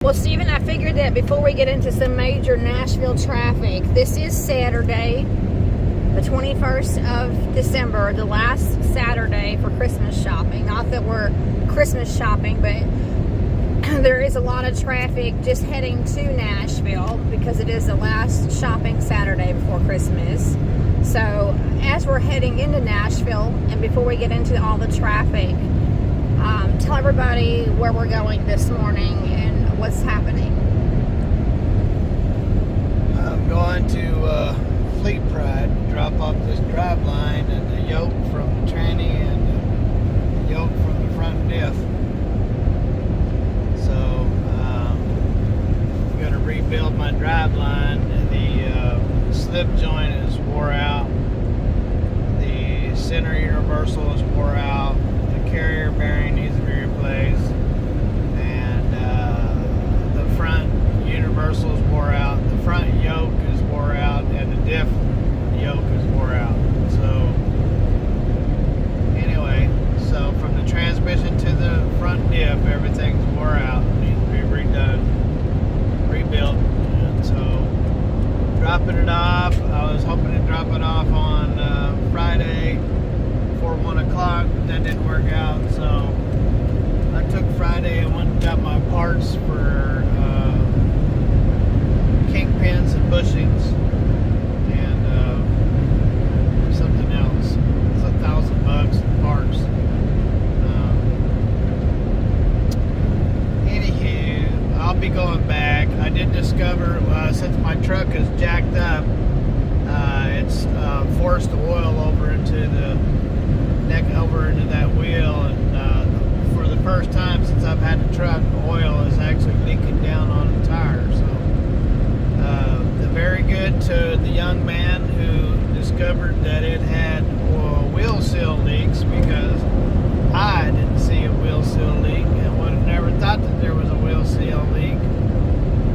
Well, Stephen, I figured that before we get into some major Nashville traffic, this is Saturday, the 21st of December, the last Saturday for Christmas shopping. Not that we're Christmas shopping, but there is a lot of traffic just heading to Nashville because it is the last shopping Saturday before Christmas. So as we're heading into Nashville, and before we get into all the traffic, tell everybody where we're going this morning and what's happening. I'm going to FLEETPRIDE, drop off this drive line and the yoke from the tranny and the yoke from the front diff. So I'm going to rebuild my drive line. The slip joint is wore out. The center universal is wore out. The carrier bearing needs to be replaced. Front universal is wore out, the front yoke is wore out, and the diff yoke is wore out. So anyway, so from the transmission to the front diff, everything's wore out, needs to be redone, rebuilt. And so dropping it off, I was hoping to drop it off on Friday before 1 o'clock, but that didn't work out. So I took Friday and went and got my parts for kingpins and bushings and something else. It's $1,000 in parts. Anywho, I'll be going back. I did discover since my truck is jacked up, it's forced oil over into the neck, over into that wheel, and for the first time since I've had the truck, oil is actually leaking down on the tire. So very good to the young man who discovered that it had wheel seal leaks, because I didn't see a wheel seal leak and would have never thought that there was a wheel seal leak.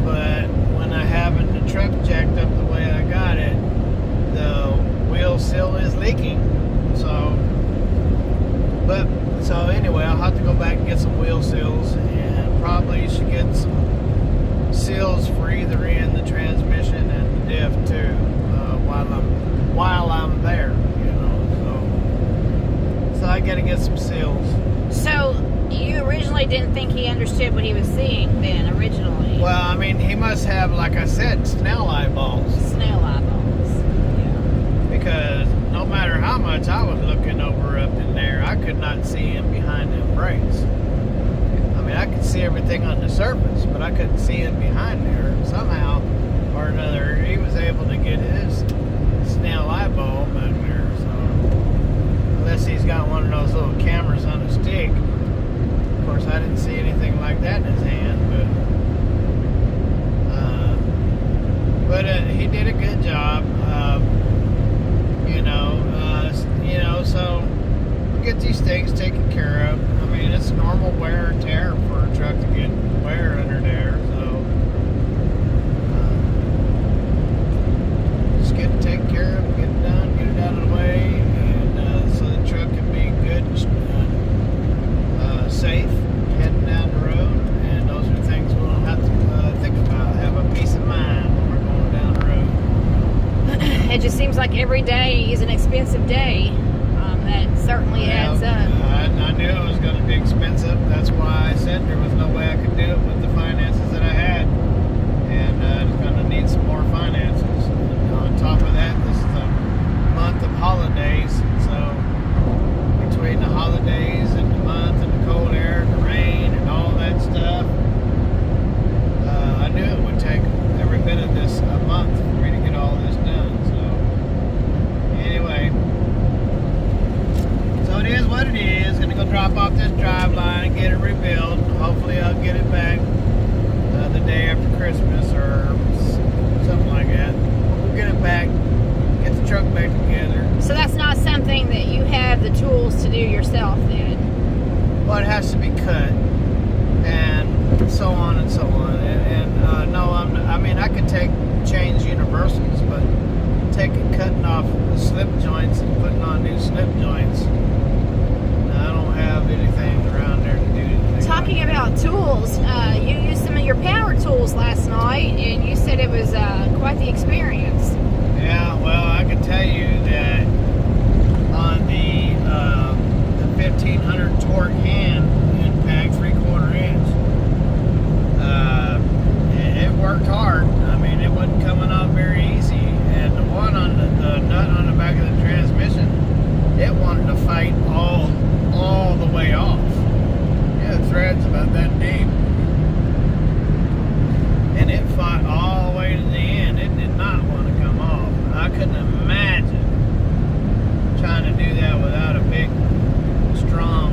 But when I having the truck jacked up the way I got it, the wheel seal is leaking. So anyway, I'll have to go back and get some wheel seals, and probably should get some seals for either end, the transmission and the diff too, while I'm there, you know. So I got to get some seals. So you originally didn't think he understood what he was seeing then, originally? Well, I mean, he must have, like I said, snail eyeballs. Snail eyeballs, yeah. Because no matter how much I was looking over up in there, I could not see him behind them brakes. I mean, I could see everything on the surface, but I couldn't see him behind there. And somehow or another, he was able to get his snail eyeball back there. So, unless he's got one of those little cameras on a stick. Of course, I didn't see anything like that in his hand, but he did a good job. So we'll get these things taken care of. I mean, it's normal wear and tear for a truck to get wear under there, so just get it taken care of, get it done, get it out of the way, and so the truck can be good and safe heading down the road. And those are things we don't have to think about. Have a peace of mind when we're going down the road. It just seems like every day is an expensive day. That certainly adds up. I knew it was going to be expensive. That's why I said there was no way I could do it with the finances that I had. And I was going to need some more finances. And on top of that, this is a month of holidays. So between the holidays and the month and the cold air and the rain and all that stuff, I knew it would take every bit of this a month for me to get all this done. So anyway, so it is what it is. Gonna go drop off this drive line and get it rebuilt. Hopefully I'll get it back the day after Christmas or something like that. We'll get it back, get the truck back together. So that's not something that you have the tools to do yourself then? Well, it has to be cut and so on and so on. No, I mean, I could change universals, but cutting off the slip joints and putting on new slip joints, I don't have anything around there to do anything. Talking about tools, you use some of your power tools last night, and you said it was quite the experience. Yeah, well, I can tell you that on the 1500 torque hand impact 3/4 inch, it worked hard. I mean, it wasn't coming off very easy. And the one on the nut on the back of the transmission, it wanted to fight all the way off. Yeah, the thread's about that deep. And it fought all the way to the end. It did not want to come off. I couldn't imagine trying to do that without a big, strong,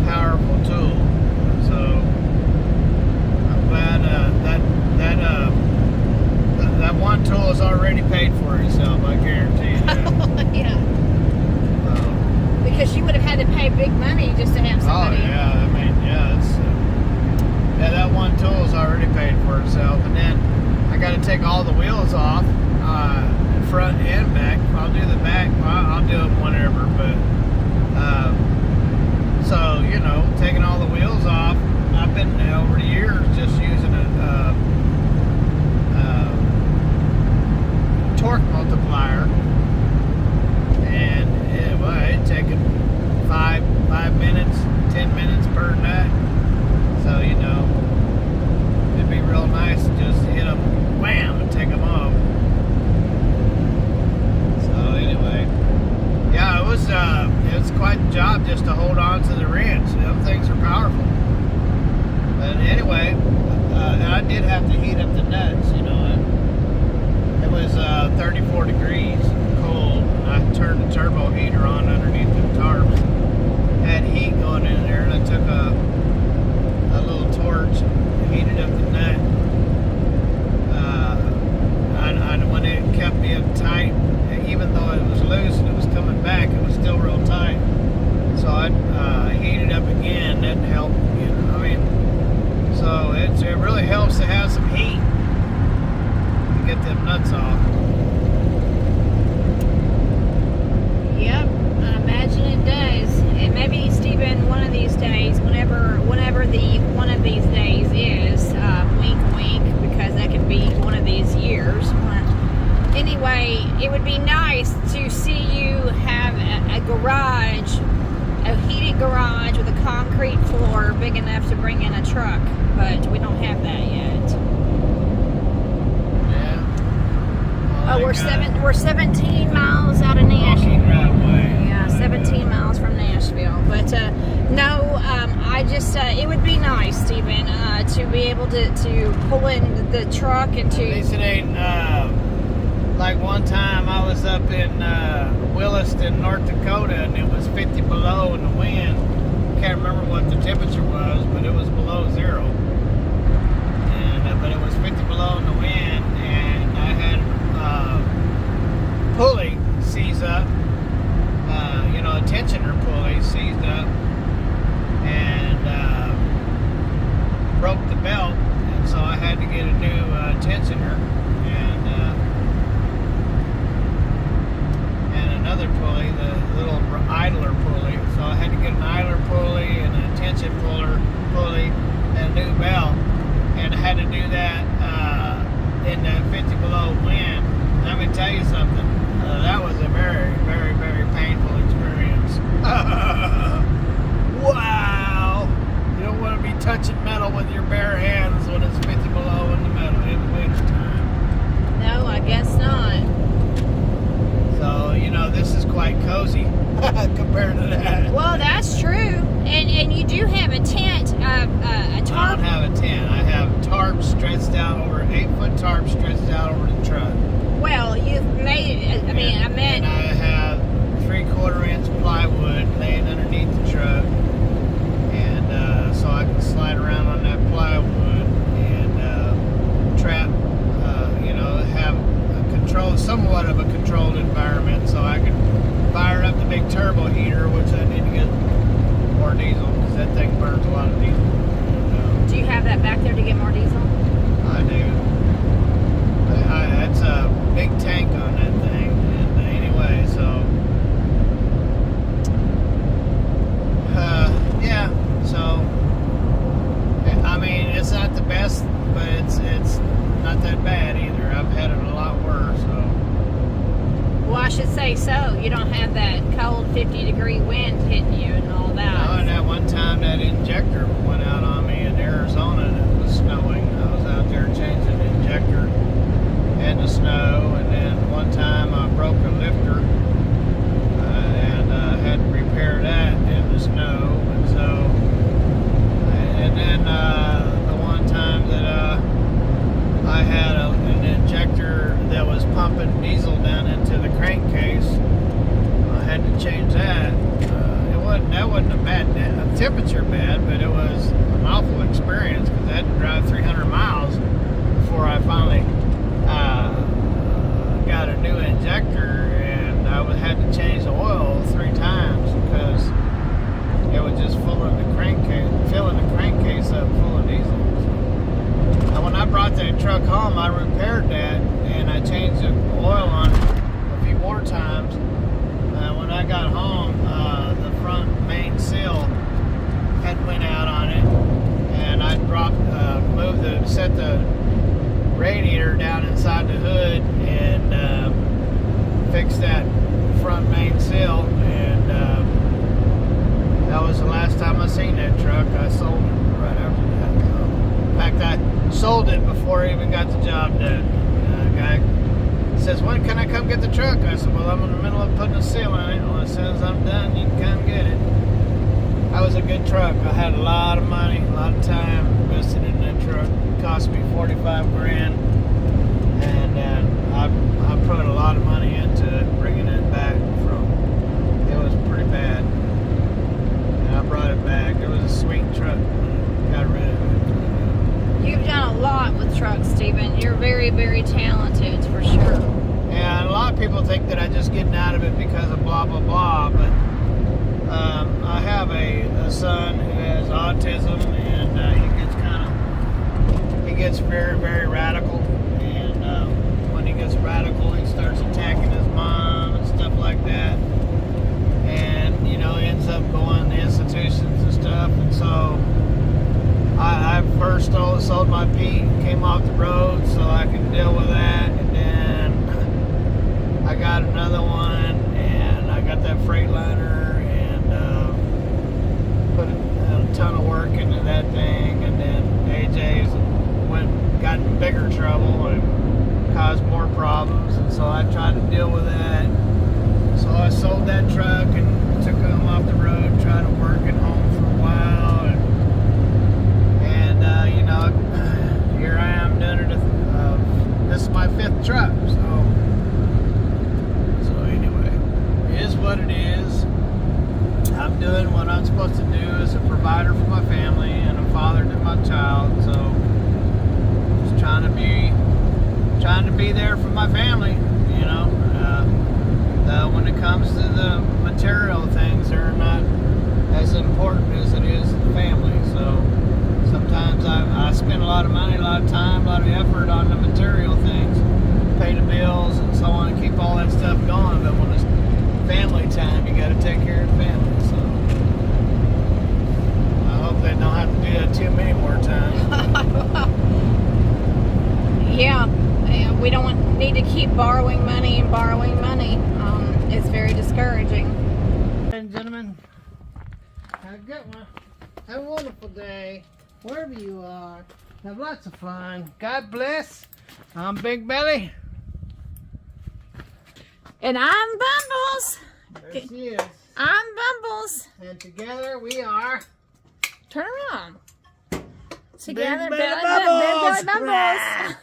powerful tool. So I'm glad that one tool has already paid for itself. I guarantee you that. Yeah. Because you would have had to pay big money just to have somebody. Oh yeah, I mean, yeah, it's that one tool's already paid for itself, and then I got to take all the wheels off, front and back. I'll do the back. I'll do them whenever, but so you know, taking all the wheels off. I've been over the years just using a torque multiplier, and it taken 5 minutes, 10 minutes per nut. So you know, it'd be real nice to just hit them, wham, and take them off. So anyway, yeah, it was quite a job just to hold on to the wrench. Them things are powerful. But anyway, I did have to heat up the nuts. You know, it was 34 degrees cold. I turned the turbo heater on underneath the tarps. Had heat going in there, and I took a little torch, heated up the nut. When it kept being tight, even though it was loose and it was coming back, it was still real tight. So I heated up again. That helped. You know, I mean, so it really helps to have some heat to get them nuts off. Yep, I imagine it does. And maybe, Stephen, one of these days, whenever the one of these days is, wink wink, because that could be one of these years. Anyway, it would be nice to see you have a garage, a heated garage with a concrete floor big enough to bring in a truck, but we don't have that yet. Yeah. Well, We're 17 miles out of Nashville. Driveway. Yeah, 17 miles from Nashville. But no, I just it would be nice, Stephen, to be able to pull in the truck and to. At least it ain't like one time I was up in Williston, North Dakota, and it was 50 below in the wind. Can't remember what the temperature was, but it was below zero. And but it was 50 below in the wind, and I had pulley seized up. You know, a tensioner pulley seized up and broke the belt, and so I had to get a new tensioner and another pulley, the little idler pulley. So I had to get an idler pulley and a tension pulley and a new belt, and I had to do that in that 50 below wind. Let me tell you something. That was a very, very, very painful experience. Wow! You don't want to be touching metal with your bare hands when it's 50 below in the winter time. No, I guess not. So, you know, this is quite cozy compared to that. Well, that's true. And you do have a tent, a tarp. I don't have a tent. I have tarps stretched out over, 8-foot tarps stretched out over the truck. Well, you've made it. I mean, I meant. And I have 3/4 inch plywood laying underneath the truck. And so I can slide around on that plywood and trap, you know, have somewhat of a controlled environment, so I can fire up the big turbo heater, which I need to get more diesel because that thing burns a lot of diesel. Do you have that back there to get more diesel? I do. That's a big tank on that thing. And anyway, so yeah, so I mean, it's it's not the best, but it's not that bad either. I've had it a lot worse. So. Well, I should say so. You don't have that cold 50-degree wind hitting you and all that. Oh, and that one time that injector went out on me in Arizona and it was snowing. I was out there changing the injector in the snow, and then one time I broke a lifter and had to repair that in the snow. And so, and then the one time that I had an injector that was pumping diesel down into the crankcase. I had to change that. That wasn't a bad temperature bad, but it was an awful experience because I had to drive 300 miles before I finally got a new injector, and I had to change the oil 3 times because it was just filling the crankcase up full of diesel. And when I brought that truck home, I repaired that and I changed the oil on it a few more times. When I got home, the front main seal had went out on it, and I set the radiator down inside the hood and fixed that front main seal, and that was the last time I seen that truck. I sold it right after that. In fact, I sold it before I even got the job done. The guy says, "When can I come get the truck?" I said, "Well, I'm in the middle of putting a seal on it. Well, as soon as I'm done, you can come get it." That was a good truck. I had a lot of money, a lot of time invested in that truck. It cost me 45 grand, and I put a lot of money into it, bringing it back from. It was pretty bad, and I brought it back. It was a sweet truck. Got rid of it. You've done a lot with trucks, Stephen. You're very, very talented, for sure. Yeah, and a lot of people think that I'm just getting out of it because of blah, blah, blah, but I have a son who has autism, and he gets very, very radical, and when he gets radical, he starts attacking his mom and stuff like that, and, ends up going to institutions and stuff, and so I first sold my Pete, came off the road so I could deal with that, and then I got another one, and I got that FREIGHTLINER, and put a ton of work into that thing, and then AJ's got in bigger trouble and caused more problems, and so I tried to deal with that. So I sold that truck and took him off the road, tried to work at home for a while, and here I am doing it. This is my 5th truck, so anyway, it is what it is. I'm doing what I'm supposed to do as a provider for my family and a father to my child. So just trying to be there for my family. When it comes to the material things, they're not as important as it is the family. So sometimes I spend a lot of money, a lot of time, a lot of effort on the material things, pay the bills and so on, and keep all that stuff going. But when it's family time, you got to take care of the family. So I hope they don't have to do that too many more times. Yeah, we don't need to keep borrowing money and borrowing money. It's very discouraging. Ladies and gentlemen, have a good one. Have a wonderful day, wherever you are. Have lots of fun. God bless. I'm Big Belly. And I'm Bumbles. There she is. I'm Bumbles. And together we are... Turn around. Together, Big Belly Belly Bumbles. Bumbles.